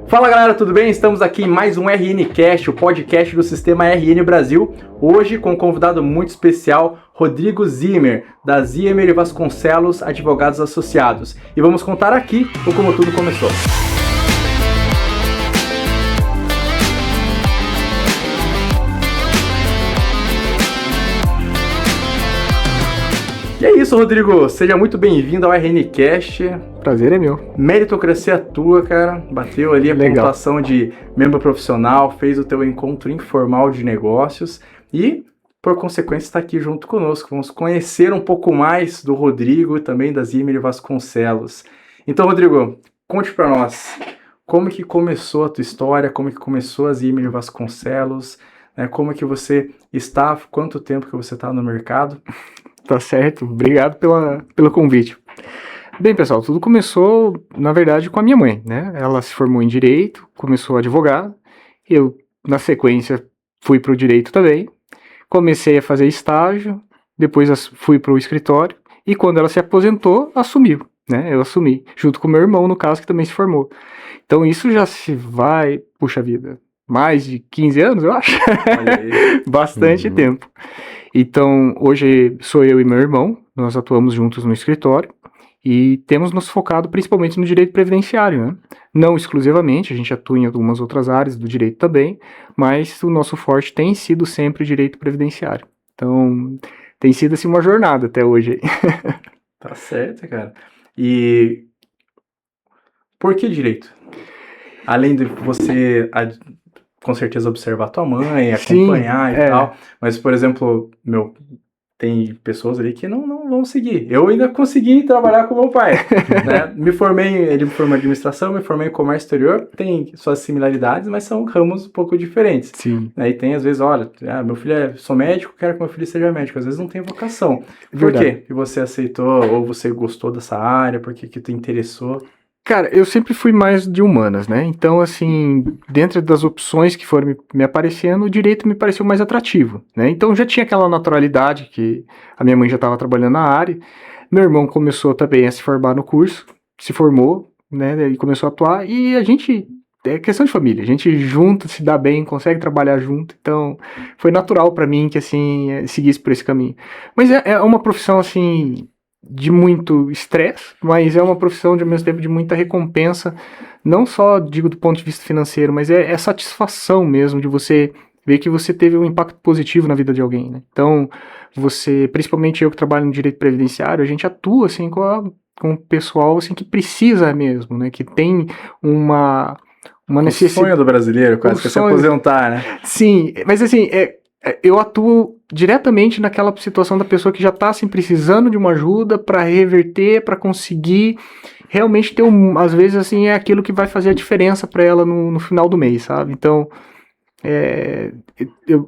Fala galera, tudo bem? Estamos aqui em mais um RNcast, o podcast do Sistema RN Brasil. Hoje com um convidado muito especial, Rodrigo Zimmer, da Zimmer Vasconcelos Advogados Associados. E vamos contar aqui o como tudo começou. E é isso, Rodrigo. Seja muito bem-vindo ao RNcast. Prazer é meu. Meritocracia tua, cara. Bateu ali a pontuação de membro profissional, fez o teu encontro informal de negócios e, por consequência, está aqui junto conosco. Vamos conhecer um pouco mais do Rodrigo e também da Zimmer Vasconcelos. Então, Rodrigo, conte para nós como que começou a tua história, como que começou a Zimmer Vasconcelos, né? Como que você está, quanto tempo que você está no mercado? Tá certo, obrigado pelo convite. Bem, pessoal, tudo começou, na verdade, com a minha mãe, né? Ela se formou em Direito, começou a advogar, eu, na sequência, fui para o Direito também, comecei a fazer estágio, depois fui para o escritório, e quando ela se aposentou, assumiu, né? Eu assumi, junto com meu irmão, no caso, que também se formou. Então, isso já se vai, puxa vida, mais de 15 anos, eu acho. Bastante tempo. Então, hoje sou eu e meu irmão, nós atuamos juntos no escritório e temos nos focado principalmente no direito previdenciário, né? Não exclusivamente, a gente atua em algumas outras áreas do direito também, mas o nosso forte tem sido sempre o direito previdenciário. Então, tem sido assim uma jornada até hoje. Tá certo, cara. E por que direito? Além de você com certeza observar tua mãe, acompanhar e tal, mas, por exemplo, tem pessoas ali que não vão seguir. Eu ainda consegui trabalhar com meu pai, né? Ele me formou em administração, me formei em comércio exterior, tem suas similaridades, mas são ramos um pouco diferentes. Sim. Aí tem, às vezes, olha, meu filho sou médico, quero que meu filho seja médico, às vezes não tem vocação. Por quê que você aceitou, ou você gostou dessa área, por que te interessou? Cara, eu sempre fui mais de humanas, né? Então, assim, dentro das opções que foram me aparecendo, o direito me pareceu mais atrativo, né? Então, já tinha aquela naturalidade que a minha mãe já estava trabalhando na área. Meu irmão começou também a se formar no curso, se formou, né? E começou a atuar. E a gente, é questão de família, a gente junto se dá bem, consegue trabalhar junto. Então, foi natural para mim que, assim, seguisse por esse caminho. Mas é uma profissão, assim, de muito estresse, mas é uma profissão de, ao mesmo tempo, de muita recompensa, não só, digo, do ponto de vista financeiro, mas é satisfação mesmo de você ver que você teve um impacto positivo na vida de alguém, né? Então, principalmente eu que trabalho no direito previdenciário, a gente atua, assim, com o pessoal, assim, que precisa mesmo, né? Que tem uma necessidade... O sonho do brasileiro, quase, que é se aposentar, né? Sim, mas assim, eu atuo diretamente naquela situação da pessoa que já está assim, precisando de uma ajuda para reverter, para conseguir realmente ter às vezes assim, é aquilo que vai fazer a diferença para ela no final do mês, sabe? Então,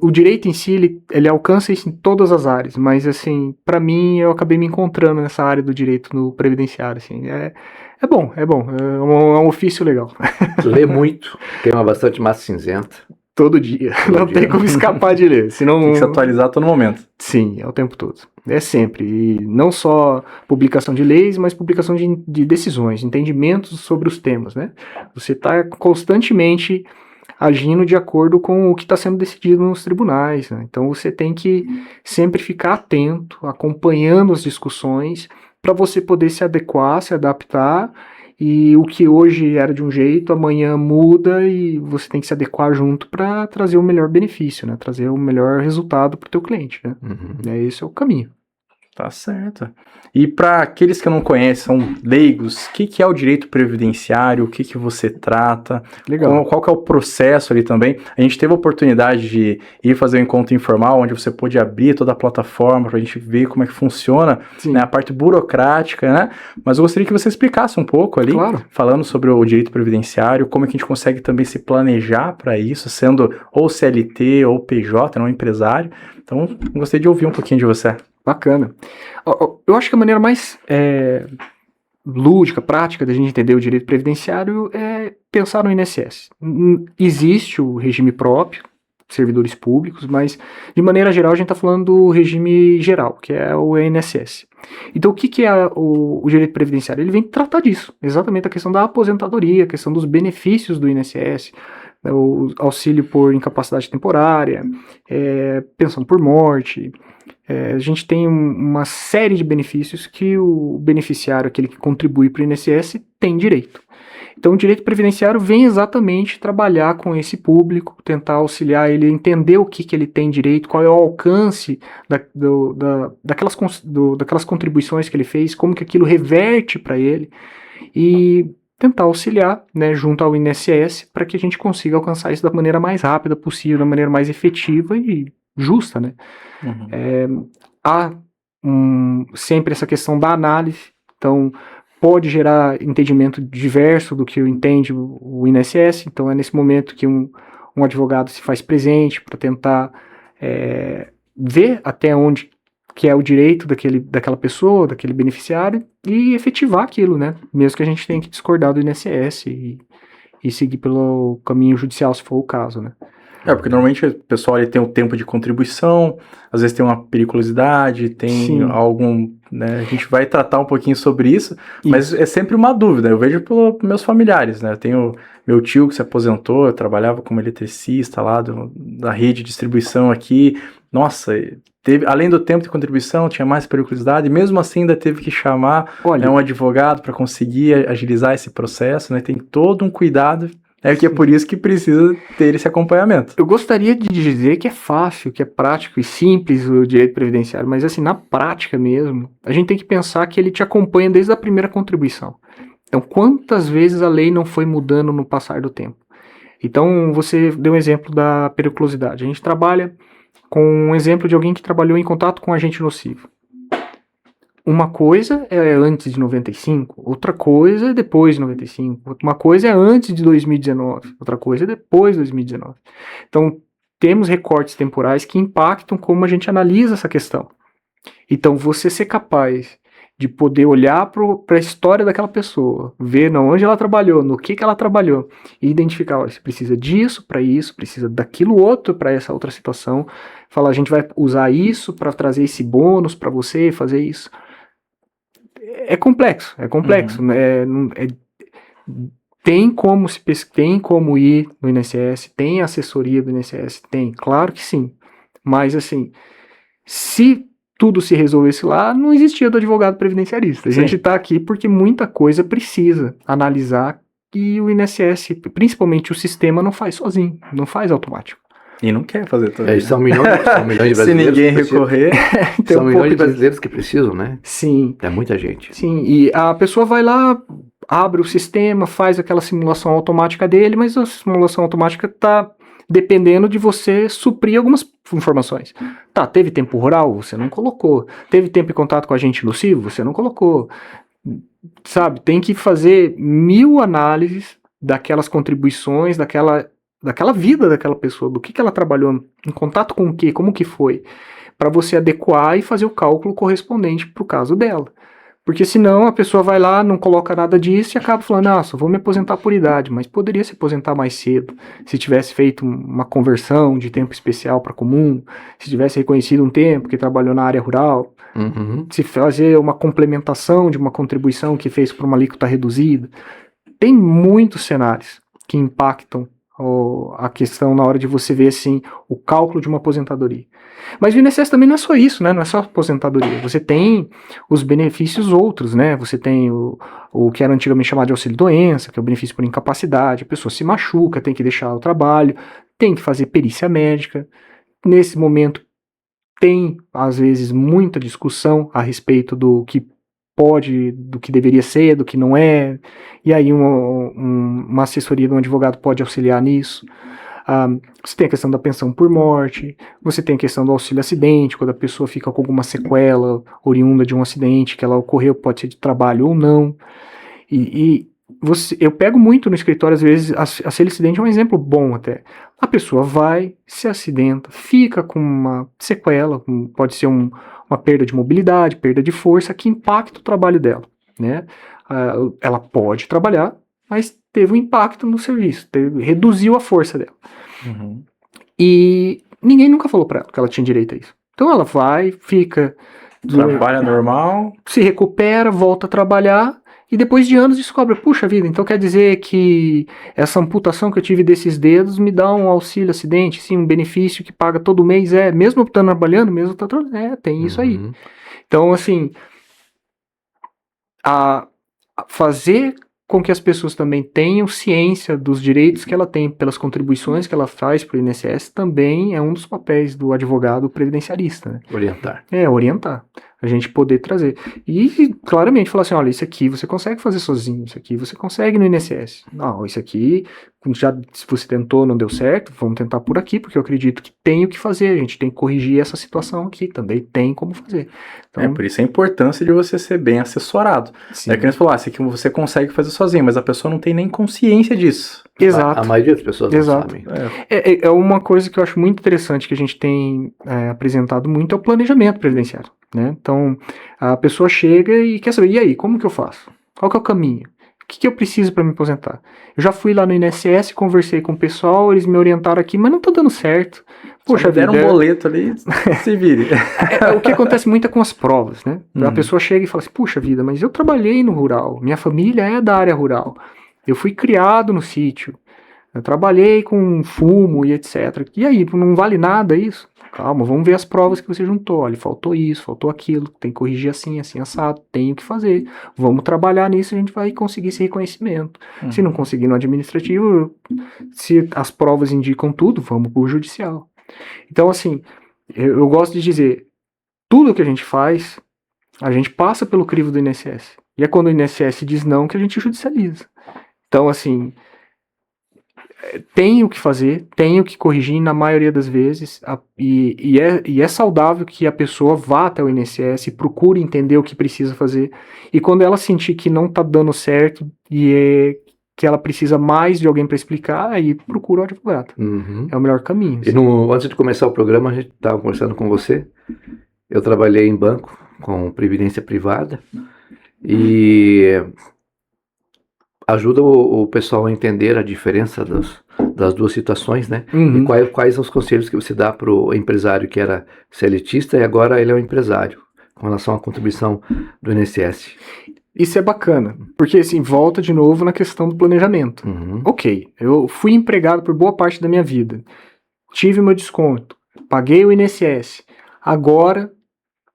o direito em si, ele alcança isso em todas as áreas, mas assim, para mim, eu acabei me encontrando nessa área do direito no previdenciário, assim, é bom, é um ofício legal. Lê muito, queima bastante massa cinzenta. Todo dia, não tem como escapar de ler, senão... Tem que se atualizar a todo momento. Sim, é o tempo todo, é sempre, e não só publicação de leis, mas publicação de decisões, entendimentos sobre os temas, né? Você está constantemente agindo de acordo com o que está sendo decidido nos tribunais, né? Então você tem que sempre ficar atento, acompanhando as discussões, para você poder se adequar, se adaptar. E o que hoje era de um jeito, amanhã muda e você tem que se adequar junto para trazer o melhor benefício, né? Trazer o melhor resultado para o teu cliente, né? Esse é o caminho. Tá certo. E para aqueles que não conhecem, são leigos, o que é o direito previdenciário, o que você trata, Legal. Qual que é o processo ali também. A gente teve a oportunidade de ir fazer um encontro informal, onde você pôde abrir toda a plataforma para a gente ver como é que funciona, né, a parte burocrática, né? Mas eu gostaria que você explicasse um pouco ali, falando sobre o direito previdenciário, como é que a gente consegue também se planejar para isso, sendo ou CLT ou PJ, não empresário. Então, gostaria de ouvir um pouquinho de você. Bacana. Eu acho que a maneira mais lúdica, prática da gente entender o direito previdenciário é pensar no INSS. Existe o regime próprio, servidores públicos, mas de maneira geral a gente está falando do regime geral, que é o INSS. Então o que é o direito previdenciário? Ele vem tratar disso, exatamente a questão da aposentadoria, a questão dos benefícios do INSS, né, o auxílio por incapacidade temporária, pensão por morte. A gente tem uma série de benefícios que o beneficiário, aquele que contribui para o INSS, tem direito. Então, o direito previdenciário vem exatamente trabalhar com esse público, tentar auxiliar ele a entender o que ele tem direito, qual é o alcance daquelas contribuições que ele fez, como que aquilo reverte para ele, e tentar auxiliar, né, junto ao INSS para que a gente consiga alcançar isso da maneira mais rápida possível, da maneira mais efetiva e justa, né? Há sempre essa questão da análise, então pode gerar entendimento diverso do que entende o INSS, então é nesse momento que um advogado se faz presente para tentar ver até onde que é o direito daquela pessoa, daquele beneficiário, e efetivar aquilo, né? Mesmo que a gente tenha que discordar do INSS e seguir pelo caminho judicial, se for o caso, né? Porque normalmente o pessoal ele tem um tempo de contribuição, às vezes tem uma periculosidade, tem Sim. algum, né, a gente vai tratar um pouquinho sobre isso, mas é sempre uma dúvida, eu vejo pelos meus familiares, né, eu tenho meu tio que se aposentou, eu trabalhava como eletricista lá da rede de distribuição aqui, nossa, além do tempo de contribuição, tinha mais periculosidade, mesmo assim ainda teve que chamar um advogado para conseguir agilizar esse processo, né, tem todo um cuidado. Que é por isso que precisa ter esse acompanhamento. Eu gostaria de dizer que é fácil, que é prático e simples o direito previdenciário, mas assim, na prática mesmo, a gente tem que pensar que ele te acompanha desde a primeira contribuição. Então, quantas vezes a lei não foi mudando no passar do tempo? Então, você deu um exemplo da periculosidade. A gente trabalha com um exemplo de alguém que trabalhou em contato com agente nocivo. Uma coisa é antes de 95, outra coisa é depois de 95, uma coisa é antes de 2019, outra coisa é depois de 2019. Então, temos recortes temporais que impactam como a gente analisa essa questão. Então, você ser capaz de poder olhar para a história daquela pessoa, ver onde ela trabalhou, no que ela trabalhou, e identificar, olha, você precisa disso para isso, precisa daquilo outro para essa outra situação, falar, a gente vai usar isso para trazer esse bônus para você, fazer isso. É complexo, tem como ir no INSS, tem assessoria do INSS, tem, claro que sim, mas assim, se tudo se resolvesse lá, não existia do advogado previdenciarista. A gente está aqui porque muita coisa precisa analisar e o INSS, principalmente o sistema, não faz sozinho, não faz automático. E não quer fazer também. São milhões de brasileiros. Se ninguém recorrer. São milhões de brasileiros que precisam, né? Sim. É muita gente. Sim, e a pessoa vai lá, abre o sistema, faz aquela simulação automática dele, mas a simulação automática está dependendo de você suprir algumas informações. Tá, teve tempo rural? Você não colocou. Teve tempo em contato com agente nocivo? Você não colocou. Sabe, tem que fazer 1000 análises daquelas contribuições, daquela vida daquela pessoa, do que ela trabalhou, em contato com o que, como que foi, para você adequar e fazer o cálculo correspondente para o caso dela. Porque senão a pessoa vai lá, não coloca nada disso e acaba falando, só vou me aposentar por idade, mas poderia se aposentar mais cedo, se tivesse feito uma conversão de tempo especial para comum, se tivesse reconhecido um tempo que trabalhou na área rural, se fazer uma complementação de uma contribuição que fez por uma alíquota reduzida. Tem muitos cenários que impactam a questão na hora de você ver assim, o cálculo de uma aposentadoria. Mas o INSS também não é só isso, né? Não é só aposentadoria. Você tem os benefícios outros, né? Você tem o que era antigamente chamado de auxílio-doença, que é o benefício por incapacidade. A pessoa se machuca, tem que deixar o trabalho, tem que fazer perícia médica. Nesse momento, tem, às vezes, muita discussão a respeito do que pode, do que deveria ser, do que não é, e aí uma assessoria de um advogado pode auxiliar nisso. Você tem a questão da pensão por morte, você tem a questão do auxílio acidente, quando a pessoa fica com alguma sequela oriunda de um acidente que ela ocorreu, pode ser de trabalho ou não, eu pego muito no escritório, às vezes, auxílio acidente é um exemplo bom até. A pessoa vai, se acidenta, fica com uma sequela, pode ser uma perda de mobilidade, perda de força, que impacta o trabalho dela, né? Ela pode trabalhar, mas teve um impacto no serviço, reduziu a força dela. E ninguém nunca falou pra ela que ela tinha direito a isso. Então ela vai, fica... Trabalha normal. Se recupera, volta a trabalhar e depois de anos descobre, puxa vida, então quer dizer que essa amputação que eu tive desses dedos me dá um auxílio acidente, sim, um benefício que paga todo mês, mesmo eu estando trabalhando, mesmo eu estando trabalhando, tem isso aí. Então, assim, fazer com que as pessoas também tenham ciência dos direitos que ela tem pelas contribuições que ela faz para o INSS também é um dos papéis do advogado previdenciarista, né? Orientar. Orientar. A gente poder trazer. E claramente falar assim, olha, isso aqui você consegue fazer sozinho, isso aqui você consegue no INSS. Não, isso aqui, já se você tentou, não deu certo, vamos tentar por aqui, porque eu acredito que tem o que fazer, a gente tem que corrigir essa situação aqui, também tem como fazer. Então, Por isso a importância de você ser bem assessorado. sim. É que a gente falou, isso aqui você consegue fazer sozinho, mas a pessoa não tem nem consciência disso. Exato. A maioria das pessoas não sabem. É uma coisa que eu acho muito interessante que a gente tem apresentado muito é o planejamento previdenciário, né? Então, a pessoa chega e quer saber, e aí, como que eu faço? Qual que é o caminho? O que eu preciso para me aposentar? Eu já fui lá no INSS, conversei com o pessoal, eles me orientaram aqui, mas não tá dando certo. Poxa, deram um boleto ali, se vire. O que acontece muito é com as provas, né? A pessoa chega e fala assim, puxa vida, mas eu trabalhei no rural, minha família é da área rural, eu fui criado no sítio, eu trabalhei com fumo e etc. E aí, não vale nada isso? Calma, vamos ver as provas que você juntou. Olha, faltou isso, faltou aquilo, tem que corrigir assim, assim, assado, tem o que fazer. Vamos trabalhar nisso e a gente vai conseguir esse reconhecimento. Se não conseguir no administrativo, se as provas indicam tudo, vamos para o judicial. Então, assim, eu gosto de dizer, tudo que a gente faz, a gente passa pelo crivo do INSS. E é quando o INSS diz não que a gente judicializa. Então, assim, tem o que fazer, tem o que corrigir na maioria das vezes, e é saudável que a pessoa vá até o INSS e procure entender o que precisa fazer, e quando ela sentir que não está dando certo e que ela precisa mais de alguém para explicar, aí procura o advogado. É o melhor caminho. E antes de começar o programa, a gente estava conversando com você, eu trabalhei em banco com previdência privada, e ajuda o pessoal a entender a diferença das duas situações, né? E quais são os conselhos que você dá para o empresário que era seletista e agora ele é um empresário, com relação à contribuição do INSS. Isso é bacana, porque assim, volta de novo na questão do planejamento. Ok, eu fui empregado por boa parte da minha vida, tive meu desconto, paguei o INSS, agora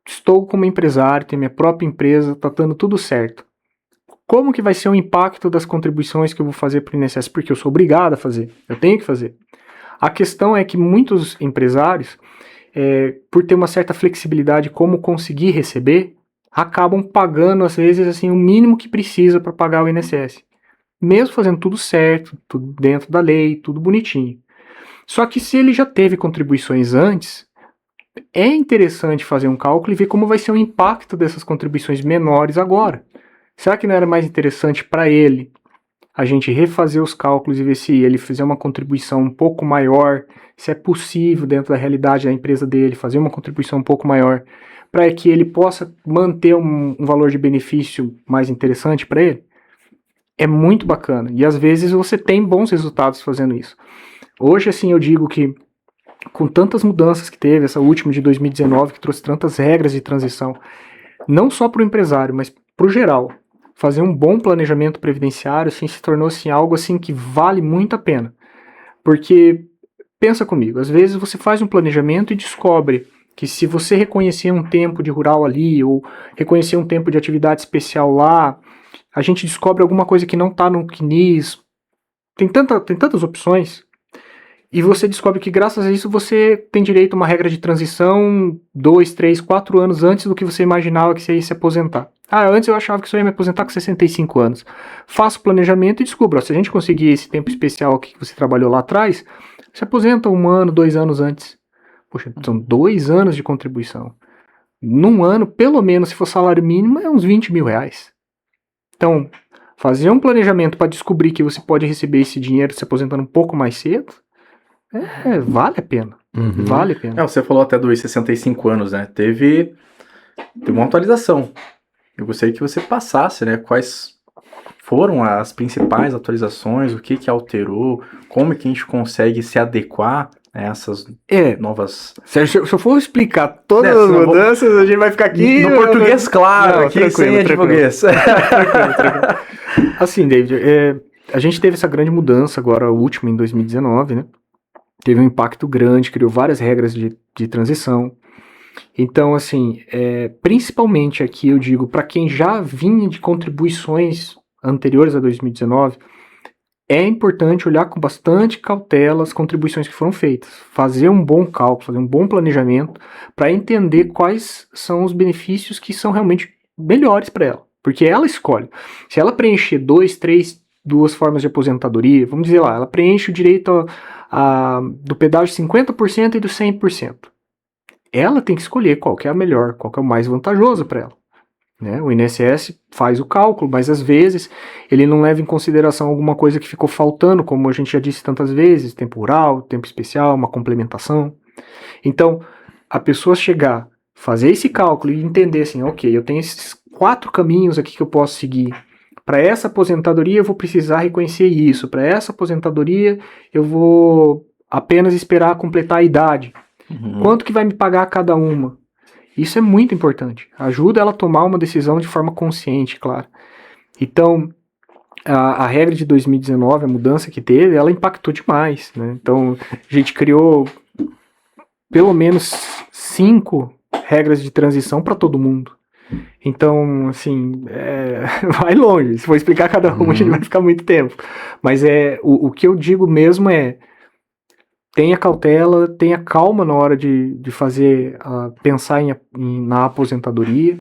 estou como empresário, tenho minha própria empresa, está dando tudo certo. Como que vai ser o impacto das contribuições que eu vou fazer para o INSS? Porque eu sou obrigado a fazer, eu tenho que fazer. A questão é que muitos empresários, por ter uma certa flexibilidade como conseguir receber, acabam pagando, às vezes, assim, o mínimo que precisa para pagar o INSS. Mesmo fazendo tudo certo, tudo dentro da lei, tudo bonitinho. Só que se ele já teve contribuições antes, é interessante fazer um cálculo e ver como vai ser o impacto dessas contribuições menores agora. Será que não era mais interessante para ele a gente refazer os cálculos e ver se ele fizer uma contribuição um pouco maior, se é possível dentro da realidade da empresa dele fazer uma contribuição um pouco maior, para que ele possa manter um valor de benefício mais interessante para ele? É muito bacana. E às vezes você tem bons resultados fazendo isso. Hoje, assim, eu digo que com tantas mudanças que teve, essa última de 2019, que trouxe tantas regras de transição, não só para o empresário, mas para o geral, fazer um bom planejamento previdenciário assim, se tornou assim, algo assim, que vale muito a pena. Porque, pensa comigo, às vezes você faz um planejamento e descobre que se você reconhecer um tempo de rural ali, ou reconhecer um tempo de atividade especial lá, a gente descobre alguma coisa que não está no CNIS. Tem tantas opções. E você descobre que graças a isso você tem direito a uma regra de transição 2, 3, 4 anos antes do que você imaginava que você ia se aposentar. Antes eu achava que você ia me aposentar com 65 anos. Faça o planejamento e descubra, se a gente conseguir esse tempo especial que você trabalhou lá atrás, se aposenta 1 ano, 2 anos antes. Poxa, são 2 anos de contribuição. Num ano, pelo menos, se for salário mínimo, é uns 20 mil reais. Então, fazer um planejamento para descobrir que você pode receber esse dinheiro se aposentando um pouco mais cedo, vale a pena. Vale a pena. Você falou até dos 65 anos, né? Teve uma atualização. Eu gostaria que você passasse, né? Quais foram as principais atualizações, o que alterou, como que a gente consegue se adequar essas É, novas... se eu for explicar todas as senão mudanças, a gente vai ficar aqui... No português, claro, Não, aqui tranquilo, sem tranquilo. advoguês. Tranquilo. Assim, David, a gente teve essa grande mudança agora, a última em 2019, né? Teve um impacto grande, criou várias regras de transição. Então, assim, principalmente aqui eu digo, para quem já vinha de contribuições anteriores a 2019, é importante olhar com bastante cautela as contribuições que foram feitas, fazer um bom cálculo, fazer um bom planejamento, para entender quais são os benefícios que são realmente melhores para ela, porque ela escolhe. Se ela preencher duas formas de aposentadoria, vamos dizer lá, ela preenche o direito do pedágio 50% e do 100%. Ela tem que escolher qual que é a melhor, qual que é o mais vantajoso para ela. Né? O INSS faz o cálculo, mas às vezes ele não leva em consideração alguma coisa que ficou faltando, como a gente já disse tantas vezes, tempo rural, tempo especial, uma complementação. Então, a pessoa chegar, fazer esse cálculo e entender assim, ok, eu tenho esses 4 caminhos aqui que eu posso seguir. Para essa aposentadoria eu vou precisar reconhecer isso, para essa aposentadoria eu vou apenas esperar completar a idade. Quanto que vai me pagar cada uma? Isso é muito importante. Ajuda ela a tomar uma decisão de forma consciente, claro. Então, a regra de 2019, a mudança que teve, ela impactou demais, né? Então, a gente criou pelo menos 5 regras de transição para todo mundo. Então, assim, vai longe. Se for explicar cada uma, a gente vai ficar muito tempo. Mas o que eu digo mesmo tenha cautela, tenha calma na hora de fazer, pensar na aposentadoria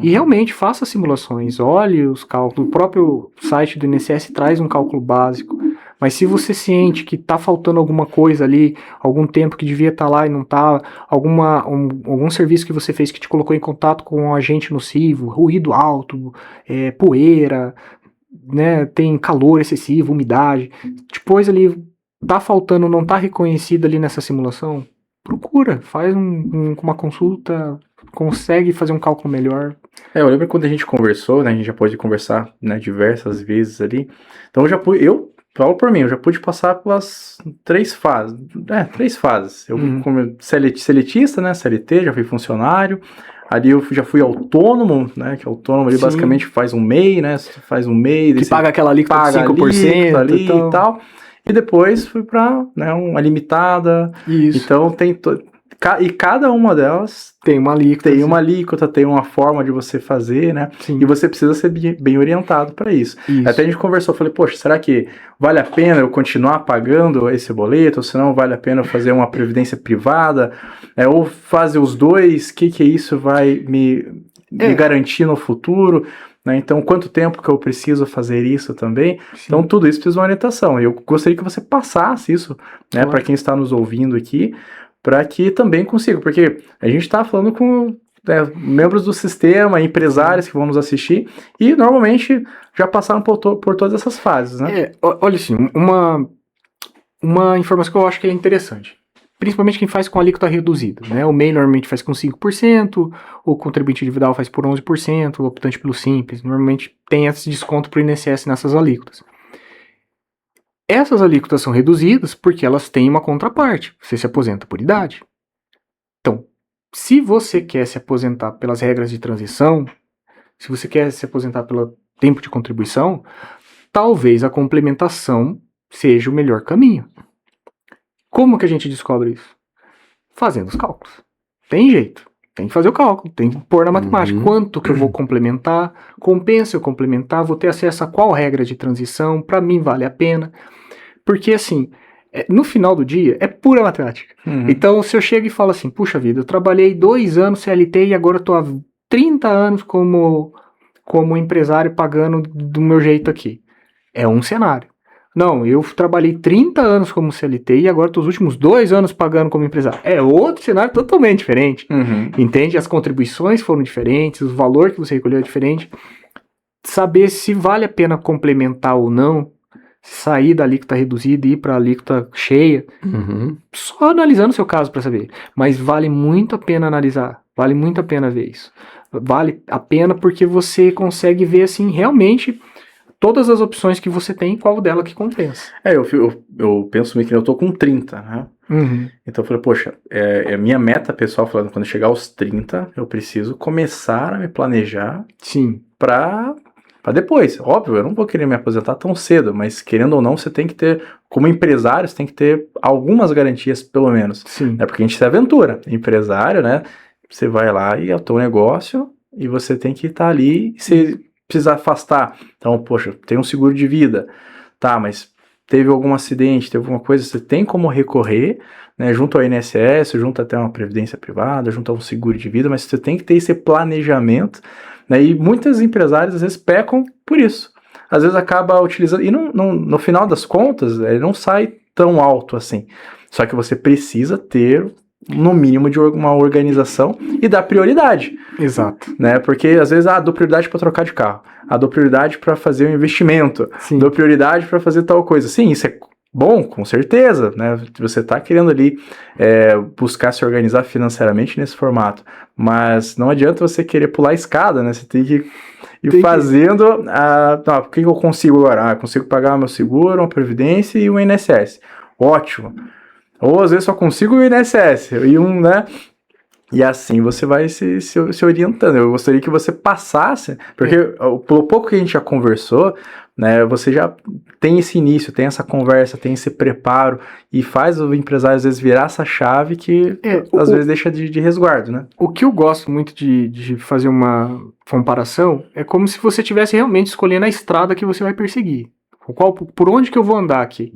e realmente faça simulações, olhe os cálculos. O próprio site do INSS traz um cálculo básico, mas se você sente que está faltando alguma coisa ali, algum tempo que devia estar lá e não está, algum serviço que você fez que te colocou em contato com um agente nocivo, ruído alto, poeira, né, tem calor excessivo, umidade, depois ali tá faltando, não tá reconhecido ali nessa simulação, procura, faz uma consulta, consegue fazer um cálculo melhor. Eu lembro quando a gente conversou, né, a gente já pôde conversar, né, diversas vezes ali, então eu falo por mim, eu já pude passar pelas 3 fases, 3 fases, eu como seletista, né, CLT, já fui funcionário, ali eu já fui autônomo, né, que autônomo ali basicamente faz um MEI, né, faz um MEI, que paga aquela alíquota de 5% ali e tal. E depois fui para, né, uma limitada. Isso. Então e cada uma delas tem uma alíquota, tem uma forma de você fazer, né? Sim. E você precisa ser bem orientado para isso. Até a gente conversou, falei, poxa, será que vale a pena eu continuar pagando esse boleto? Ou se não, vale a pena eu fazer uma previdência privada? Ou fazer os dois? O que isso vai me garantir no futuro? Né? Então, quanto tempo que eu preciso fazer isso também? Sim. Então, tudo isso precisa de uma orientação. Eu gostaria que você passasse isso, né, para quem está nos ouvindo aqui, para que também consiga, porque a gente está falando com membros do sistema, empresários que vão nos assistir, e normalmente já passaram por todas essas fases, né? Olha assim, uma informação que eu acho que é interessante. Principalmente quem faz com alíquota reduzida, né? O MEI normalmente faz com 5%, o contribuinte individual faz por 11%, o optante pelo Simples. Normalmente tem esse desconto para o INSS nessas alíquotas. Essas alíquotas são reduzidas porque elas têm uma contraparte. Você se aposenta por idade. Então, se você quer se aposentar pelas regras de transição, se você quer se aposentar pelo tempo de contribuição, talvez a complementação seja o melhor caminho. Como que a gente descobre isso? Fazendo os cálculos. Tem jeito. Tem que fazer o cálculo. Tem que pôr na matemática. Quanto que eu vou complementar? Compensa eu complementar? Vou ter acesso a qual regra de transição? Para mim vale a pena. Porque assim, no final do dia, é pura matemática. Então, se eu chego e falo assim, puxa vida, eu trabalhei 2 anos CLT e agora eu tô há 30 anos como empresário pagando do meu jeito aqui. É um cenário. Não, eu trabalhei 30 anos como CLT e agora estou os últimos 2 anos pagando como empresário. É outro cenário totalmente diferente. Entende? As contribuições foram diferentes, o valor que você recolheu é diferente. Saber se vale a pena complementar ou não, sair da alíquota reduzida e ir para a alíquota cheia, só analisando o seu caso para saber. Mas vale muito a pena analisar, vale muito a pena ver isso. Vale a pena porque você consegue ver assim, realmente todas as opções que você tem, qual dela que compensa. Eu penso meio que eu tô com 30, né? Então eu falei, poxa, é minha meta pessoal, falando, quando eu chegar aos 30, eu preciso começar a me planejar Sim. para depois. Óbvio, eu não vou querer me aposentar tão cedo, mas querendo ou não, você tem que ter, como empresário, você tem que ter algumas garantias, pelo menos. Sim. É porque a gente se aventura. Empresário, né? Você vai lá e é o teu negócio e você tem que estar ali, se precisa afastar. Então, poxa, tem um seguro de vida, tá, mas teve algum acidente, teve alguma coisa, você tem como recorrer, né, junto ao INSS, junto até uma previdência privada, junto a um seguro de vida, mas você tem que ter esse planejamento, né, e muitos empresários às vezes pecam por isso. Às vezes acaba utilizando, e no final das contas, ele não sai tão alto assim. Só que você precisa ter, no mínimo, de uma organização e dar prioridade. Exato. Né? Porque às vezes, dou prioridade para trocar de carro, dou prioridade para fazer um investimento, Sim. dou prioridade para fazer tal coisa. Sim, isso é bom, com certeza, né? Você está querendo ali buscar se organizar financeiramente nesse formato, mas não adianta você querer pular a escada, né? Você tem que ir fazendo. O que eu consigo agora? Eu consigo pagar meu seguro, uma previdência e um INSS. Ótimo. Ou às vezes só consigo o INSS e né? E assim você vai se orientando. Eu gostaria que você passasse, porque pelo pouco que a gente já conversou, né, você já tem esse início, tem essa conversa, tem esse preparo, e faz o empresário às vezes virar essa chave que às vezes deixa de resguardo, né? O que eu gosto muito de fazer uma comparação é como se você estivesse realmente escolhendo a estrada que você vai perseguir. Por onde que eu vou andar aqui?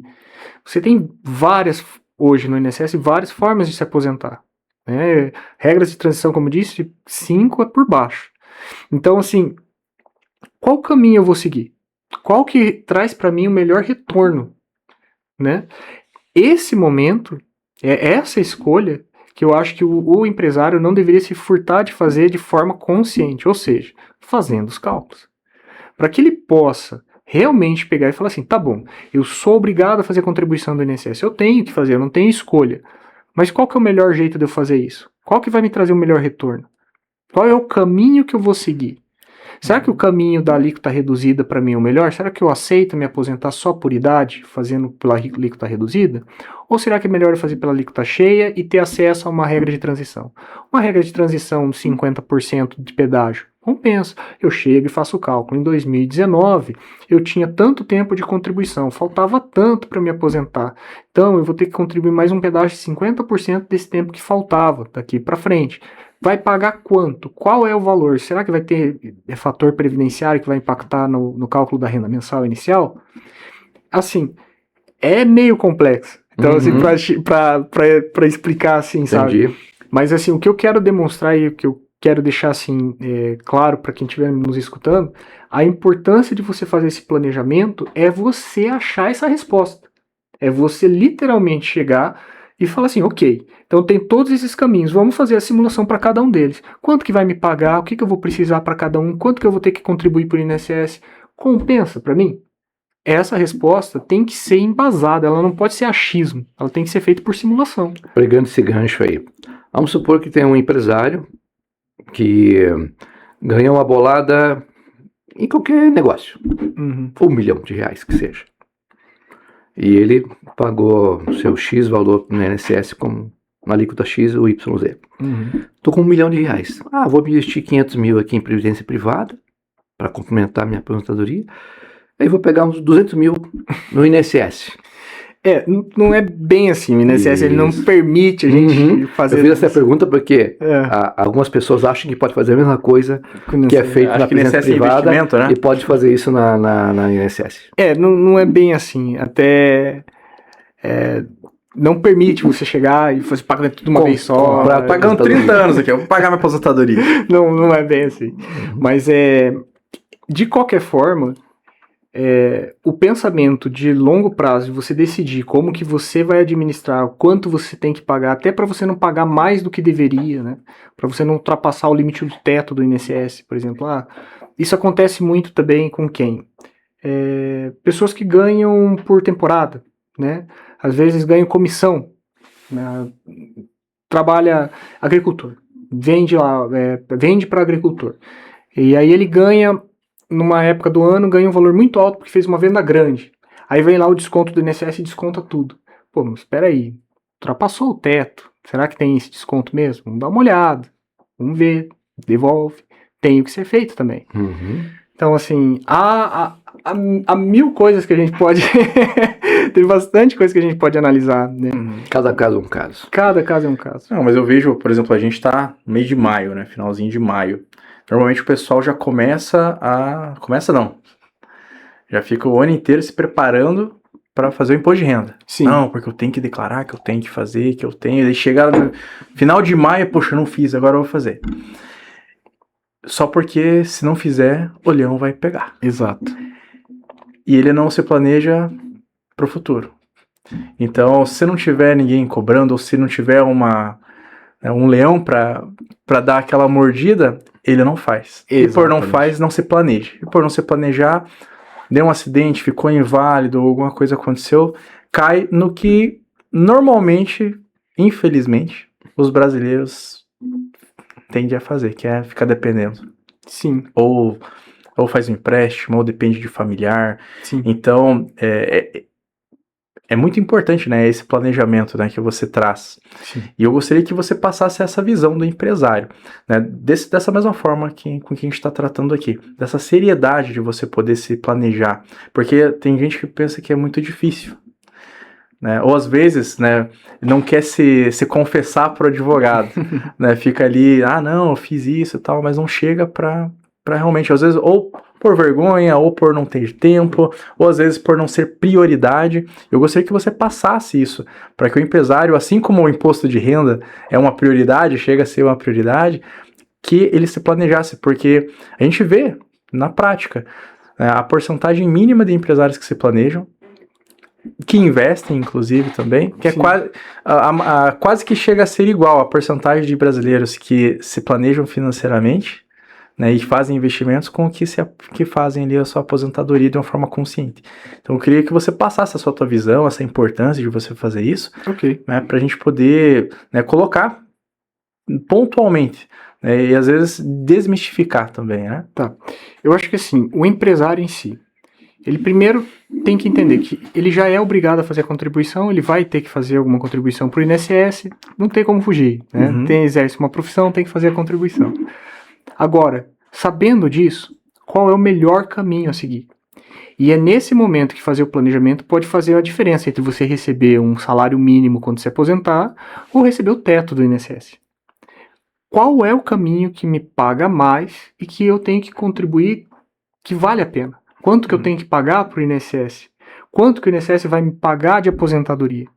Você tem hoje no INSS, várias formas de se aposentar. Né? Regras de transição, como eu disse, 5 é por baixo. Então, assim, qual caminho eu vou seguir? Qual que traz para mim o melhor retorno? Né? Esse momento, essa escolha que eu acho que o empresário não deveria se furtar de fazer de forma consciente, ou seja, fazendo os cálculos. Para que ele possa realmente pegar e falar assim, tá bom, eu sou obrigado a fazer contribuição do INSS, eu tenho que fazer, eu não tenho escolha. Mas qual que é o melhor jeito de eu fazer isso? Qual que vai me trazer o melhor retorno? Qual é o caminho que eu vou seguir? Será que o caminho da alíquota reduzida para mim é o melhor? Será que eu aceito me aposentar só por idade, fazendo pela alíquota reduzida? Ou será que é melhor eu fazer pela alíquota cheia e ter acesso a uma regra de transição? Uma regra de transição de 50% de pedágio. Compensa. Eu chego e faço o cálculo. Em 2019, eu tinha tanto tempo de contribuição, faltava tanto para me aposentar. Então, eu vou ter que contribuir mais um pedágio de 50% desse tempo que faltava daqui para frente. Vai pagar quanto? Qual é o valor? Será que vai ter fator previdenciário que vai impactar no cálculo da renda mensal inicial? Assim, é meio complexo. Então, assim, para explicar assim, Entendi. sabe? Mas, assim, o que eu quero demonstrar e o que eu quero deixar, assim, claro para quem estiver nos escutando, a importância de você fazer esse planejamento é você achar essa resposta. É você literalmente chegar e falar assim, ok, então tem todos esses caminhos, vamos fazer a simulação para cada um deles. Quanto que vai me pagar, o que eu vou precisar para cada um, quanto que eu vou ter que contribuir para o INSS, compensa para mim? Essa resposta tem que ser embasada, ela não pode ser achismo, ela tem que ser feita por simulação. Pegando esse gancho aí, vamos supor que tem um empresário que ganha uma bolada em qualquer negócio, R$1 milhão que seja. E ele pagou seu X valor no INSS com uma alíquota X ou YZ. Estou com R$1 milhão. Vou investir 500 mil aqui em previdência privada para complementar minha aposentadoria. Aí vou pegar uns 200 mil no INSS. Não é bem assim. O INSS ele não permite a gente fazer... Eu fiz essa pergunta porque algumas pessoas acham que pode fazer a mesma coisa que é feito na previdência privada, né? E pode fazer isso na INSS. Não é bem assim. Até... não permite você chegar e fazer pagamento tudo uma vez só. Pagando 30 anos aqui, eu vou pagar minha aposentadoria. Não é bem assim. Mas de qualquer forma, o pensamento de longo prazo, de você decidir como que você vai administrar, o quanto você tem que pagar, até para você não pagar mais do que deveria, né? Para você não ultrapassar o limite do teto do INSS, por exemplo. Isso acontece muito também com quem? Pessoas que ganham por temporada, né? Às vezes ganham comissão, né? Trabalha agricultor, vende para agricultor. E aí ele ganha, numa época do ano, ganha um valor muito alto porque fez uma venda grande. Aí vem lá o desconto do INSS e desconta tudo. Pô, mas espera aí. ultrapassou o teto. Será que tem esse desconto mesmo? Vamos dar uma olhada, vamos ver, devolve. Tem o que ser feito também. Então, assim, há mil coisas que a gente pode... Tem bastante coisa que a gente pode analisar, né? Cada caso é um caso. Cada caso é um caso. Não, mas eu vejo, por exemplo, a gente tá no mês de maio, né? Finalzinho de maio. Normalmente o pessoal já começa a... Começa não. Já fica o ano inteiro se preparando para fazer o imposto de renda. Sim. Não, porque eu tenho que declarar, que eu tenho que fazer, que eu tenho... Aí chega no final de maio, poxa, eu não fiz, agora eu vou fazer. Só porque se não fizer, o leão vai pegar. Exato. E ele não se planeja pro futuro. Então, se não tiver ninguém cobrando, ou se não tiver um leão para dar aquela mordida, ele não faz. Exatamente. E por não faz, não se planeja. E por não se planejar, deu um acidente, ficou inválido, alguma coisa aconteceu, cai no que normalmente, infelizmente, os brasileiros tendem a fazer, que é ficar dependendo. Sim. Ou faz um empréstimo, ou depende de familiar. Sim. Então, é muito importante, né, esse planejamento, né, que você traz. Sim. E eu gostaria que você passasse essa visão do empresário, né, dessa mesma forma com que a gente está tratando aqui, dessa seriedade de você poder se planejar, porque tem gente que pensa que é muito difícil, né, ou às vezes, né, não quer se confessar para o advogado, né, fica ali, não, eu fiz isso e tal, mas não chega para realmente, às vezes, ou por vergonha, ou por não ter tempo, ou às vezes por não ser prioridade. Eu gostaria que você passasse isso, para que o empresário, assim como o imposto de renda é uma prioridade, chega a ser uma prioridade, que ele se planejasse, porque a gente vê, na prática, a porcentagem mínima de empresários que se planejam, que investem, inclusive, também, que é quase que chega a ser igual a porcentagem de brasileiros que se planejam financeiramente, né, e fazem investimentos com o que fazem ali a sua aposentadoria de uma forma consciente. Então eu queria que você passasse a sua tua visão, essa importância de você fazer isso, né, para a gente poder, né, colocar pontualmente, né, e às vezes desmistificar também, né? Tá. Eu acho que assim, o empresário em si, ele primeiro tem que entender que ele já é obrigado a fazer a contribuição, ele vai ter que fazer alguma contribuição para o INSS, não tem como fugir, né? Exerce uma profissão, tem que fazer a contribuição. Agora, sabendo disso, qual é o melhor caminho a seguir? E é nesse momento que fazer o planejamento pode fazer a diferença entre você receber um salário mínimo quando se aposentar ou receber o teto do INSS. Qual é o caminho que me paga mais e que eu tenho que contribuir que vale a pena? Quanto que eu tenho que pagar para o INSS? Quanto que o INSS vai me pagar de aposentadoria? O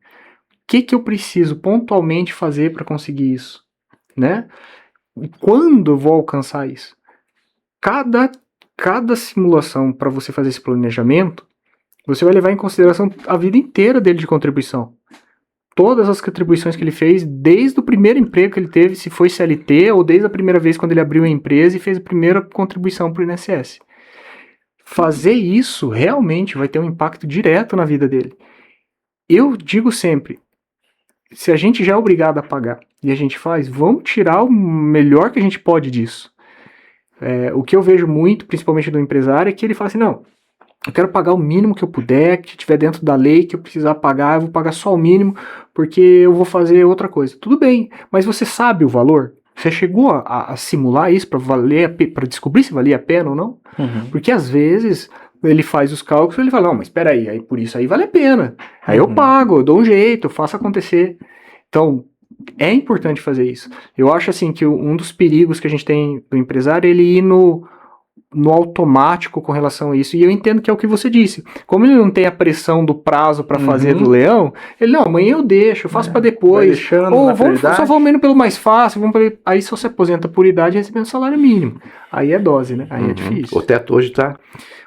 que eu preciso pontualmente fazer para conseguir isso? Né? E quando eu vou alcançar isso? Cada simulação para você fazer esse planejamento, você vai levar em consideração a vida inteira dele de contribuição. Todas as contribuições que ele fez, desde o primeiro emprego que ele teve, se foi CLT, ou desde a primeira vez quando ele abriu a empresa e fez a primeira contribuição para o INSS. Fazer isso realmente vai ter um impacto direto na vida dele. Eu digo sempre, se a gente já é obrigado a pagar e a gente faz, vamos tirar o melhor que a gente pode disso. O que eu vejo muito, principalmente do empresário, é que ele fala assim, não, eu quero pagar o mínimo que eu puder, que estiver dentro da lei, que eu precisar pagar, eu vou pagar só o mínimo, porque eu vou fazer outra coisa. Tudo bem, mas você sabe o valor? Você chegou a simular isso para descobrir se valia a pena ou não? Porque às vezes ele faz os cálculos e ele fala, não, mas espera aí, por isso aí vale a pena. Aí eu pago, eu dou um jeito, eu faço acontecer. Então, é importante fazer isso. Eu acho assim que um dos perigos que a gente tem do empresário é ele ir no automático com relação a isso. E eu entendo que é o que você disse. Como ele não tem a pressão do prazo para fazer do leão, ele, não, amanhã eu deixo, eu faço para depois. Ou só vamos indo pelo mais fácil, aí só se aposenta por idade recebendo salário mínimo. Aí é dose, né? Aí é difícil. O teto hoje tá...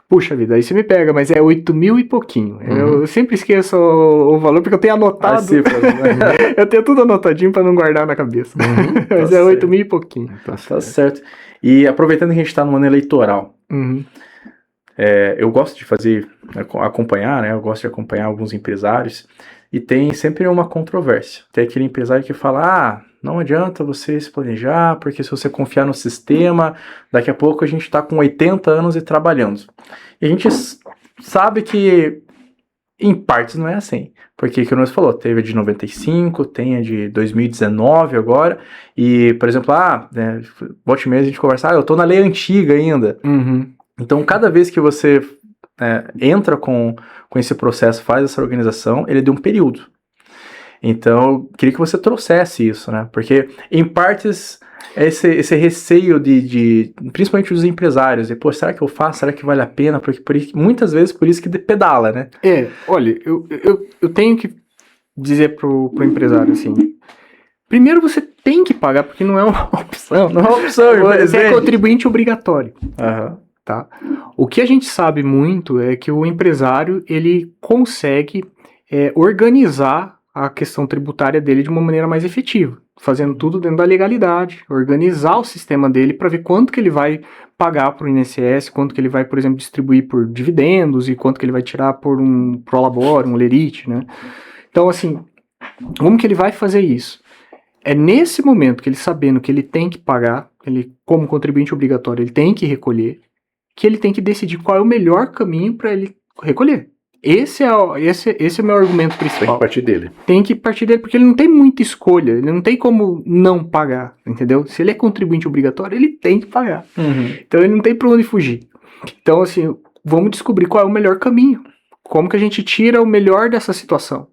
Puxa vida, aí você me pega, mas é 8 mil e pouquinho. Eu sempre esqueço o valor, porque eu tenho anotado. As cifras, né? Eu tenho tudo anotadinho para não guardar na cabeça. Mas é 8 mil e pouquinho. Tá certo. E aproveitando que a gente está no ano eleitoral, eu gosto de acompanhar, né? Eu gosto de acompanhar alguns empresários e tem sempre uma controvérsia. Tem aquele empresário que fala, não adianta você se planejar, porque se você confiar no sistema, daqui a pouco a gente está com 80 anos e trabalhando. E a gente sabe que Em partes não é assim, porque, como você falou, teve a de 95, tem a de 2019 agora, e, por exemplo, né, volte e meia a gente conversa, eu tô na lei antiga ainda. Uhum. Então, cada vez que você entra com esse processo, faz essa organização, ele é de um período. Então, eu queria que você trouxesse isso, né? Porque, em partes, esse receio principalmente dos empresários, pô, será que eu faço? Será que vale a pena? Porque muitas vezes por isso que pedala, né? Olha, eu tenho que dizer pro empresário assim, primeiro você tem que pagar, porque não é uma opção. Não é uma opção, você é contribuinte obrigatório. Uhum. Tá? O que a gente sabe muito é que o empresário, ele consegue organizar a questão tributária dele de uma maneira mais efetiva, fazendo tudo dentro da legalidade, organizar o sistema dele para ver quanto que ele vai pagar para o INSS, quanto que ele vai, por exemplo, distribuir por dividendos e quanto que ele vai tirar por um prolabore, um lerite, né? Então, assim, como que ele vai fazer isso? É nesse momento que ele, sabendo que ele tem que pagar, ele, como contribuinte obrigatório, ele tem que recolher, que ele tem que decidir qual é o melhor caminho para ele recolher. Esse é o meu argumento principal. Tem que partir dele. Tem que partir dele, porque ele não tem muita escolha, ele não tem como não pagar, entendeu? Se ele é contribuinte obrigatório, ele tem que pagar. Uhum. Então ele não tem para onde fugir. Então, assim, vamos descobrir qual é o melhor caminho. Como que a gente tira o melhor dessa situação,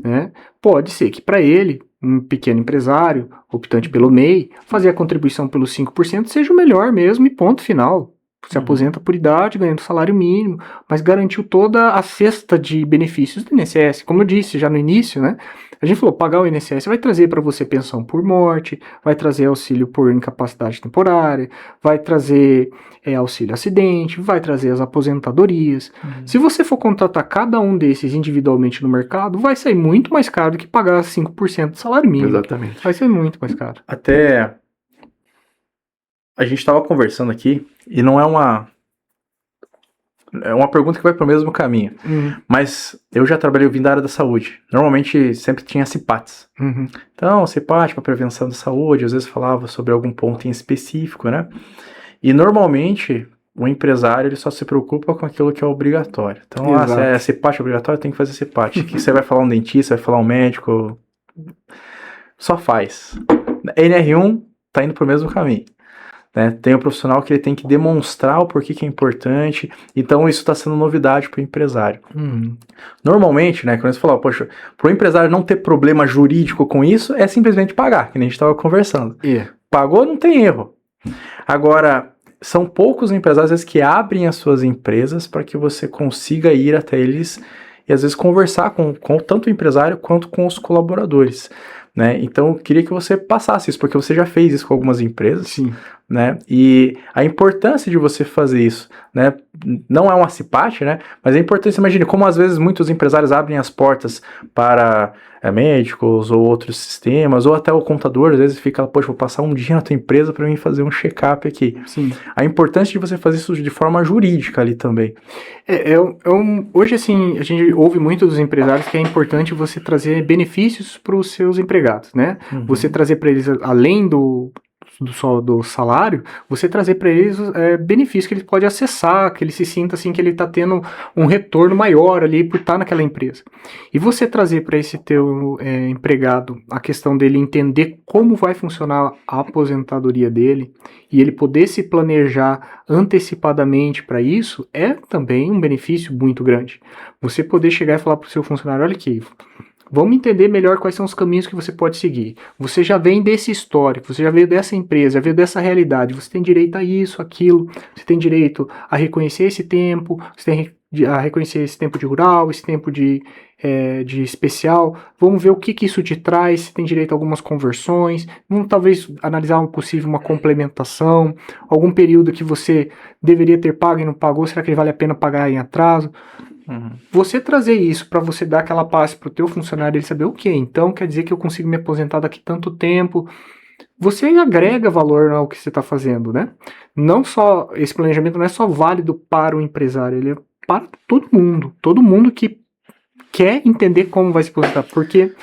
né? Pode ser que para ele, um pequeno empresário, optante pelo MEI, fazer a contribuição pelos 5% seja o melhor mesmo e ponto final. Se aposenta por idade, ganhando salário mínimo, mas garantiu toda a cesta de benefícios do INSS. Como eu disse já no início, né? A gente falou, pagar o INSS vai trazer para você pensão por morte, vai trazer auxílio por incapacidade temporária, vai trazer auxílio acidente, vai trazer as aposentadorias. Se você for contratar cada um desses individualmente no mercado, vai sair muito mais caro do que pagar 5% do salário mínimo. Exatamente. Vai ser muito mais caro. Até a gente estava conversando aqui, e não é uma pergunta que vai para o mesmo caminho, mas eu já trabalhei vindo da área da saúde. Normalmente sempre tinha CIPATs. Então, CIPAT para prevenção da saúde, às vezes falava sobre algum ponto em específico, né? E normalmente o empresário ele só se preocupa com aquilo que é obrigatório. Então, se é CIPAT obrigatório, tem que fazer CIPAT. Que você vai falar um dentista, vai falar um médico, só faz. NR1 tá indo para o mesmo caminho. Né? Tem o profissional que ele tem que demonstrar o porquê que é importante, então isso está sendo novidade para o empresário. Normalmente, né, quando você fala, poxa, para o empresário não ter problema jurídico com isso, é simplesmente pagar, que nem a gente estava conversando. Pagou, não tem erro. Agora, são poucos empresários às vezes, que abrem as suas empresas para que você consiga ir até eles e às vezes conversar com tanto o empresário quanto com os colaboradores. Né? Então, eu queria que você passasse isso, porque você já fez isso com algumas empresas. Sim. Né? E a importância de você fazer isso, né? Não é uma CIPAT, né? Mas a importância, imagine como às vezes muitos empresários abrem as portas para médicos ou outros sistemas, ou até o contador, às vezes fica, poxa, vou passar um dia na tua empresa para mim fazer um check-up aqui. Sim. A importância de você fazer isso de forma jurídica ali também. Hoje, assim, a gente ouve muito dos empresários que é importante você trazer benefícios para os seus empregados, né? Você trazer para eles, além do salário, você trazer para eles benefícios que ele pode acessar, que ele se sinta assim que ele está tendo um retorno maior ali por estar naquela empresa. E você trazer para esse teu empregado a questão dele entender como vai funcionar a aposentadoria dele e ele poder se planejar antecipadamente para isso é também um benefício muito grande. Você poder chegar e falar para o seu funcionário, olha aqui, vamos entender melhor quais são os caminhos que você pode seguir. Você já vem desse histórico, você já veio dessa empresa, já veio dessa realidade, você tem direito a isso, aquilo, você tem direito a reconhecer esse tempo, você tem a reconhecer esse tempo de rural, esse tempo de especial. Vamos ver o que isso te traz, se tem direito a algumas conversões, vamos talvez analisar uma complementação, algum período que você deveria ter pago e não pagou, será que vale a pena pagar em atraso? Você trazer isso para você dar aquela paz para o teu funcionário, ele saber o que, então quer dizer que eu consigo me aposentar daqui tanto tempo. Você agrega valor ao que você está fazendo, né? Não só, esse planejamento não é só válido para o empresário, ele é para todo mundo que quer entender como vai se aposentar, porque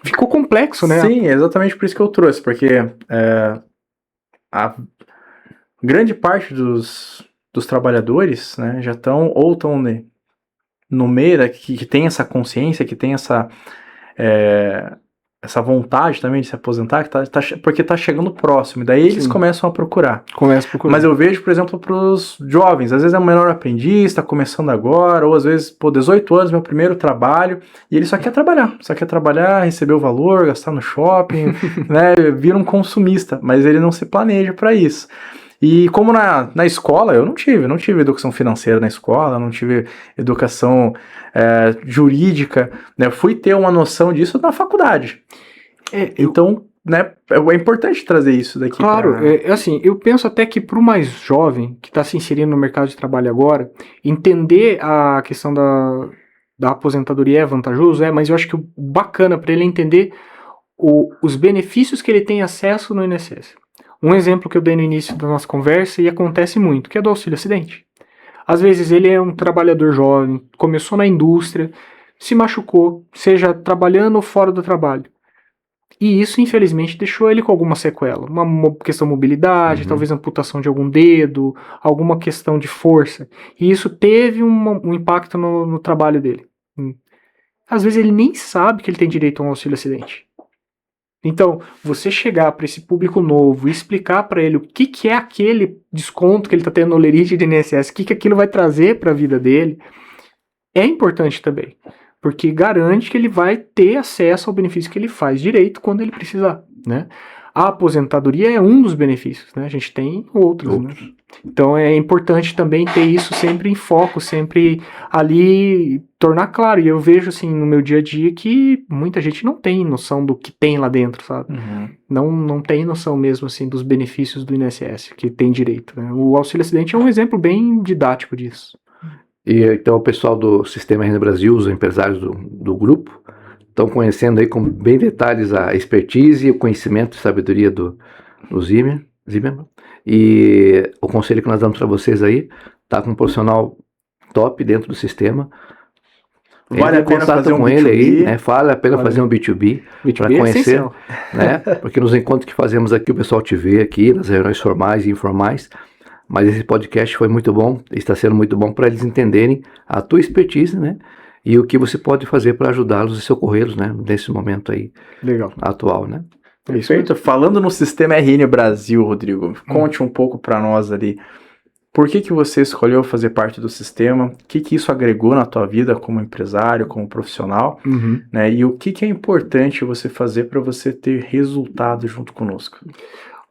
ficou complexo, né? Sim, é exatamente por isso que eu trouxe, porque a grande parte dos trabalhadores, né, já estão no meio, que tem essa consciência, que tem essa vontade também de se aposentar, porque tá chegando próximo, e daí eles começam a procurar. Mas eu vejo, por exemplo, pros jovens, às vezes é um menor aprendiz, tá começando agora, ou às vezes, 18 anos, meu primeiro trabalho, e ele só quer trabalhar, receber o valor, gastar no shopping, né, vira um consumista, mas ele não se planeja para isso. E como na escola, eu não tive educação financeira na escola, não tive educação jurídica, né? Eu fui ter uma noção disso na faculdade. Então, né, é importante trazer isso daqui. Claro, assim, eu penso até que para o mais jovem, que está se inserindo no mercado de trabalho agora, entender a questão da aposentadoria é vantajoso, mas eu acho que o bacana para ele é entender os benefícios que ele tem acesso no INSS. Um exemplo que eu dei no início da nossa conversa, e acontece muito, que é do auxílio acidente. Às vezes ele é um trabalhador jovem, começou na indústria, se machucou, seja trabalhando ou fora do trabalho. E isso, infelizmente, deixou ele com alguma sequela. Uma questão de mobilidade, talvez amputação de algum dedo, alguma questão de força. E isso teve um impacto no trabalho dele. Às vezes ele nem sabe que ele tem direito a um auxílio acidente. Então, você chegar para esse público novo e explicar para ele o que é aquele desconto que ele está tendo no lerite de INSS, o que aquilo vai trazer para a vida dele, é importante também. Porque garante que ele vai ter acesso ao benefício que ele faz direito quando ele precisar, né? A aposentadoria é um dos benefícios, né? A gente tem outros. Né? Então é importante também ter isso sempre em foco, sempre ali tornar claro. E eu vejo assim no meu dia a dia que muita gente não tem noção do que tem lá dentro, sabe? Não tem noção mesmo assim dos benefícios do INSS, que tem direito. Né? O auxílio acidente é um exemplo bem didático disso. E então o pessoal do Sistema RN Brasil, os empresários do grupo, estão conhecendo aí com bem detalhes a expertise e o conhecimento e sabedoria do Zimmermann. E o conselho que nós damos para vocês aí, tá com um profissional top dentro do sistema. Vale a pena fazer com ele aí, né? Vale a pena fazer um B2B para conhecer, né? Porque nos encontros que fazemos aqui, o pessoal te vê aqui, nas reuniões formais e informais. Mas esse podcast foi muito bom, está sendo muito bom para eles entenderem a tua expertise, né? E o que você pode fazer para ajudá-los e socorrê-los, né? Nesse momento aí atual, né? Perfeito. Falando no Sistema RN Brasil, Rodrigo, conte um pouco para nós ali. Por que você escolheu fazer parte do sistema? O que isso agregou na tua vida como empresário, como profissional? Né? E o que é importante você fazer para você ter resultado junto conosco?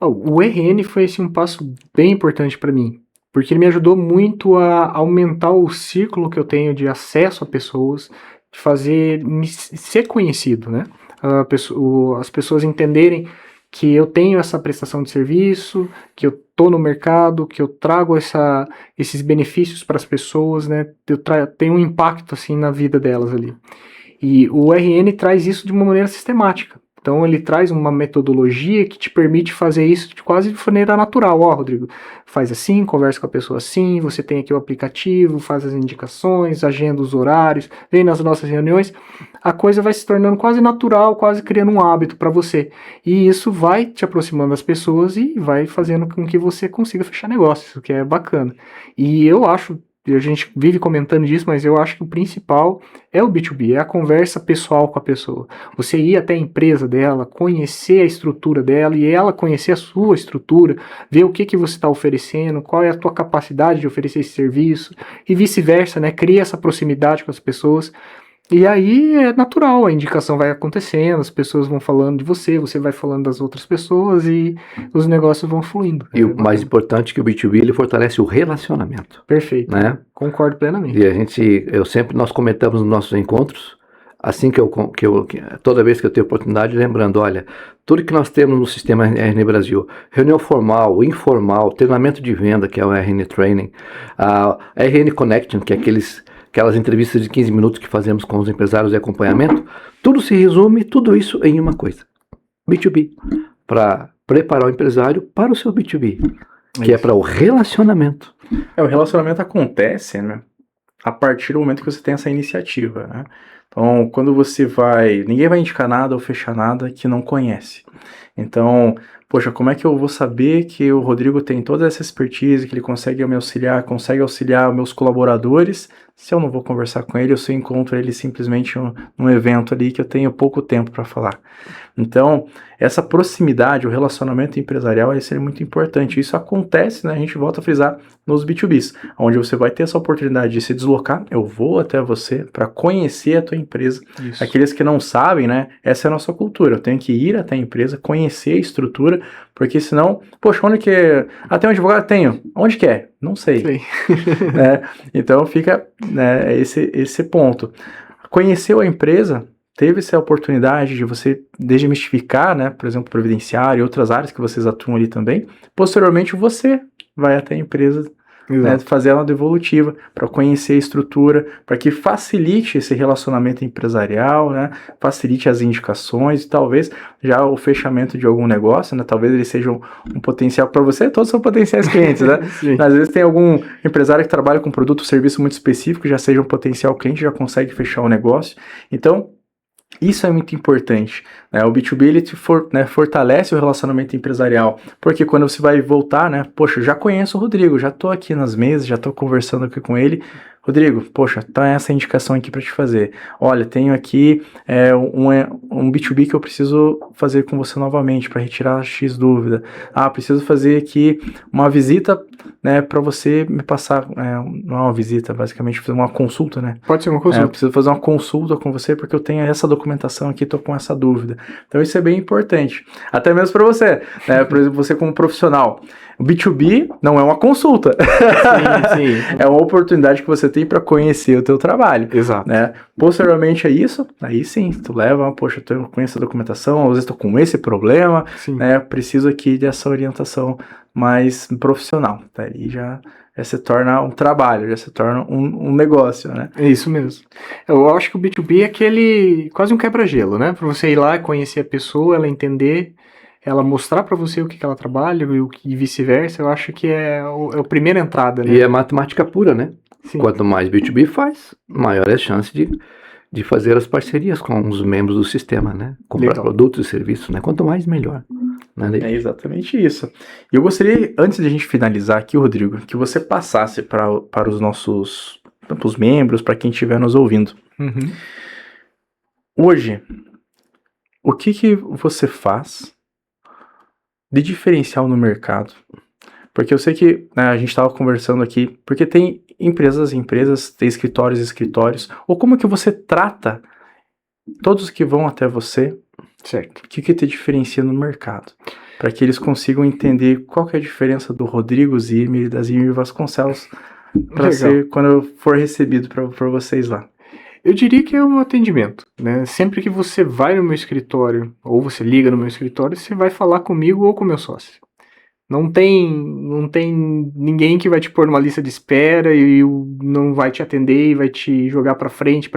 O RN foi assim, um passo bem importante para mim, porque ele me ajudou muito a aumentar o círculo que eu tenho de acesso a pessoas, de fazer me ser conhecido, né? As pessoas entenderem que eu tenho essa prestação de serviço, que eu tô no mercado, que eu trago esses benefícios para as pessoas, né? Eu tenho um impacto assim na vida delas ali. E o RN traz isso de uma maneira sistemática. Então ele traz uma metodologia que te permite fazer isso de quase de maneira natural. Rodrigo, faz assim, conversa com a pessoa assim, você tem aqui o aplicativo, faz as indicações, agenda os horários, vem nas nossas reuniões. A coisa vai se tornando quase natural, quase criando um hábito para você. E isso vai te aproximando das pessoas e vai fazendo com que você consiga fechar negócios, o que é bacana. E eu acho, a gente vive comentando disso, mas eu acho que o principal é o B2B, é a conversa pessoal com a pessoa. Você ir até a empresa dela, conhecer a estrutura dela e ela conhecer a sua estrutura, ver o que você está oferecendo, qual é a tua capacidade de oferecer esse serviço e vice-versa, né? Cria essa proximidade com as pessoas. E aí é natural, a indicação vai acontecendo, as pessoas vão falando de você vai falando das outras pessoas e os negócios vão fluindo. E o mais importante é que o B2B ele fortalece o relacionamento. Perfeito, né? Concordo plenamente. E nós comentamos nos nossos encontros, assim que toda vez que eu tenho oportunidade, lembrando, olha, tudo que nós temos no Sistema RN Brasil, reunião formal, informal, treinamento de venda, que é o RN Training, a RN Connection, que é aquelas entrevistas de 15 minutos que fazemos com os empresários de acompanhamento, tudo se resume, tudo isso em uma coisa, B2B, para preparar o empresário para o seu B2B, que é para o relacionamento. O relacionamento acontece, né, a partir do momento que você tem essa iniciativa, né? Então, quando você ninguém vai indicar nada ou fechar nada que não conhece. Então, poxa, como é que eu vou saber que o Rodrigo tem toda essa expertise, que ele consegue me auxiliar, consegue auxiliar meus colaboradores, Se eu não vou conversar com ele, eu só encontro ele simplesmente num evento ali que eu tenho pouco tempo para falar. Então, essa proximidade, o relacionamento empresarial, isso é muito importante. Isso acontece, né? A gente volta a frisar nos B2Bs, onde você vai ter essa oportunidade de se deslocar. Eu vou até você para conhecer a tua empresa. Isso. Aqueles que não sabem, né? Essa é a nossa cultura. Eu tenho que ir até a empresa, conhecer a estrutura, porque senão, poxa, onde que é? Até um advogado tenho. Onde que é? Não sei. Então fica, né, esse ponto. Conheceu a empresa, teve essa oportunidade de você desmistificar, né, por exemplo, previdenciário e outras áreas que vocês atuam ali também. Posteriormente, você vai até a empresa, né, fazer ela devolutiva para conhecer a estrutura, para que facilite esse relacionamento empresarial, né, facilite as indicações e talvez já o fechamento de algum negócio, né, talvez ele seja um potencial para você, todos são potenciais clientes, né? Às vezes tem algum empresário que trabalha com produto ou serviço muito específico, já seja um potencial cliente, já consegue fechar o negócio. Então, isso é muito importante, né? O B2B ele fortalece o relacionamento empresarial, porque quando você vai voltar, né? Poxa, já conheço o Rodrigo, já tô aqui nas mesas, já tô conversando aqui com ele. Rodrigo, poxa, tá essa indicação aqui para te fazer. Olha, tenho aqui um B2B que eu preciso fazer com você novamente para retirar X dúvida. Preciso fazer aqui uma visita, né, para você me passar, não é uma visita, basicamente fazer uma consulta, né? Pode ser uma consulta. Eu preciso fazer uma consulta com você porque eu tenho essa documentação aqui, tô com essa dúvida. Então isso é bem importante, até mesmo para você, né? Por exemplo, você como profissional. O B2B não é uma consulta. Sim. É uma oportunidade que você tem para conhecer o teu trabalho. Exato. Né? Posteriormente a isso, aí sim, tu leva, poxa, eu conheço a documentação, às vezes estou com esse problema, né? Preciso aqui dessa orientação mais profissional. Daí já se torna um trabalho, já se torna um negócio, né? É isso mesmo. Eu acho que o B2B é aquele, quase um quebra-gelo, né? Para você ir lá, conhecer a pessoa, ela entender, ela mostrar para você o que ela trabalha e vice-versa. Eu acho que é a primeira entrada, né? E é matemática pura, né? Sim. Quanto mais B2B faz, maior é a chance de fazer as parcerias com os membros do sistema, né? Comprar produtos e serviços, né? Quanto mais, melhor. Né? É exatamente isso. E eu gostaria, antes de a gente finalizar aqui, Rodrigo, que você passasse para os nossos membros, para quem estiver nos ouvindo. Uhum. Hoje, o que você faz de diferencial no mercado? Porque eu sei que, né, a gente estava conversando aqui, porque tem empresas, tem escritórios, ou como que você trata todos que vão até você, certo? O que te diferencia no mercado? Para que eles consigam entender qual que é a diferença do Rodrigo Zimmer e da Zimmer Vasconcelos, para ser, quando eu for recebido para vocês lá. Eu diria que é um atendimento, né? Sempre que você vai no meu escritório, ou você liga no meu escritório, você vai falar comigo ou com o meu sócio. Não tem ninguém que vai te pôr numa lista de espera e não vai te atender e vai te jogar para frente.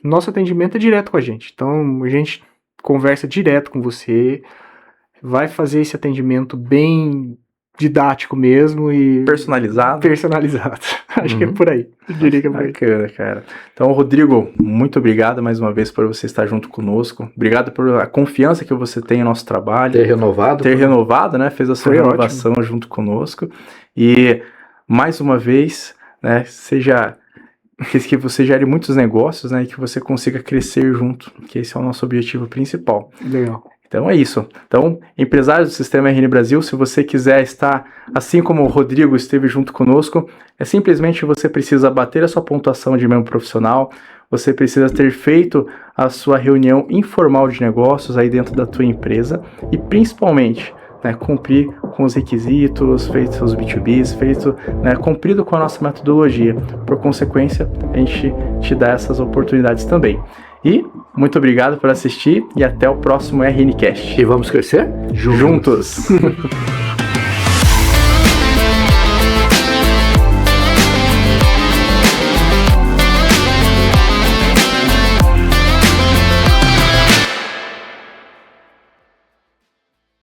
Nosso atendimento é direto com a gente. Então, a gente conversa direto com você, vai fazer esse atendimento bem didático mesmo e... Personalizado. Acho que é por aí. Eu diria que é por aí. Bacana, cara. Então, Rodrigo, muito obrigado mais uma vez por você estar junto conosco. Obrigado por a confiança que você tem em nosso trabalho. Ter renovado, né? Fez a sua renovação ótimo. Junto conosco. E, mais uma vez, né? Que você gere muitos negócios, né? E que você consiga crescer junto. Que esse é o nosso objetivo principal. Legal. Então é isso. Então, empresários do Sistema RN Brasil, se você quiser estar, assim como o Rodrigo esteve junto conosco, é simplesmente você precisa bater a sua pontuação de membro profissional, você precisa ter feito a sua reunião informal de negócios aí dentro da tua empresa e principalmente, né, cumprir com os requisitos, feitos os B2Bs, cumprido com a nossa metodologia. Por consequência, a gente te dá essas oportunidades também. E muito obrigado por assistir e até o próximo RNcast. E vamos crescer? Juntos!